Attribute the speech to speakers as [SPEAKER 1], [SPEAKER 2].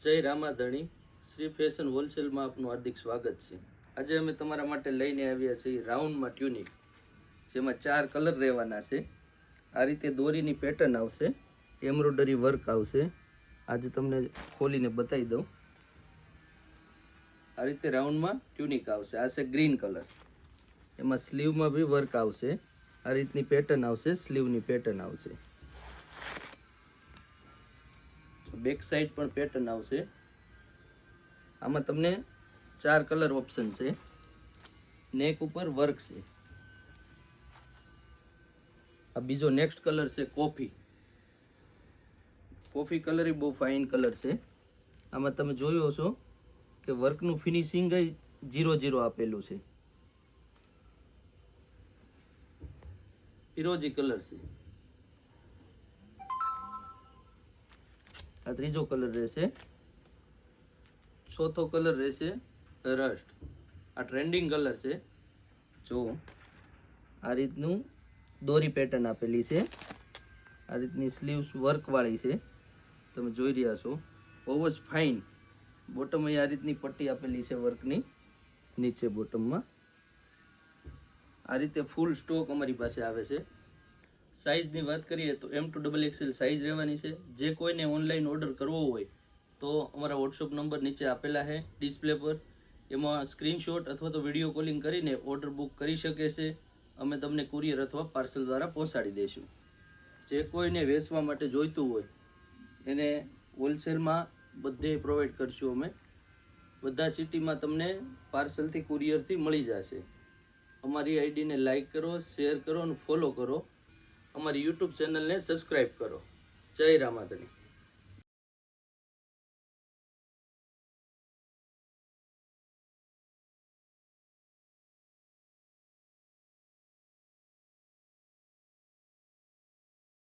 [SPEAKER 1] જય રામાધણી શ્રી ફેશન હોલસેલમાં આપનું હાર્દિક સ્વાગત છે। આજે અમે તમારા માટે લઈને આવ્યા છીએ રાઉન્ડમાં ટ્યુનિક, જેમાં 4 કલર રહેવાના છે। આ રીતે દોરીની પેટર્ન આવશે, એમ્બ્રોઇડરી વર્ક આવશે। આજે તમને ખોલીને બતાવી દઉં। આ રીતે રાઉન્ડમાં ટ્યુનિક આવશે। આ છે ગ્રીન કલર, એમાં સ્લીવમાં બી વર્ક આવશે। આ રીતની પેટર્ન આવશે, સ્લીવની પેટર્ન આવશે। બેક સાઈડ પણ પેટર્ન આવશે। આમાં તમને 4 કલર ઓપ્શન છે। નેક ઉપર વર્ક છે। આ બીજો નેક્સ્ટ કલર છે કોફી કલર, એ બહુ ફાઇન કલર છે। આમાં તમે જોયો છો કે વર્કનું ફિનિશિંગ 0-0 આપેલું છે। ફિરોજી કલર છે। આ ત્રીજો કલર રહેશે। ચોથો કલર રહેશે રસ્ટ। આ ટ્રેન્ડિંગ કલર છે। જો આ રીતનું દોરી પેટર્ન આપેલી છે। આ રીતની સ્લીવ્સ વર્ક વાળી છે, તમે જોઈ રહ્યા છો। બહુ જ ફાઇન બોટમ, આ રીતની પટ્ટી આપેલી છે વર્કની નીચે બોટમમાં। આ રીતે ફૂલ સ્ટોક અમારી પાસે આવે છે। સાઇઝની વાત કરીએ તો M2XXL સાઇઝ રહેવાની છે। જે કોઈને ઓનલાઈન ઓર્ડર કરવો હોય તો અમારા વોટ્સઅપ નંબર નીચે આપેલા છે ડિસ્પ્લે પર, એમાં સ્ક્રીનશોટ અથવા તો વિડીયો કોલિંગ કરીને ઓર્ડર બુક કરી શકે છે। અમે તમને કુરિયર અથવા પાર્સલ દ્વારા પહોંચાડી દઈશું। જે કોઈને વેચવા માટે જોઈતું હોય એને હોલસેલમાં બધે પ્રોવાઈડ કરશું અમે। બધા સિટીમાં તમને પાર્સલથી કુરિયરથી મળી જશે। અમારી આઈડીને લાઈક કરો, શેર કરો અને ફોલો કરો। અમારી યુટ્યુબ ચેનલને સબસ્ક્રાઈબ કરો। જય રામાધણી।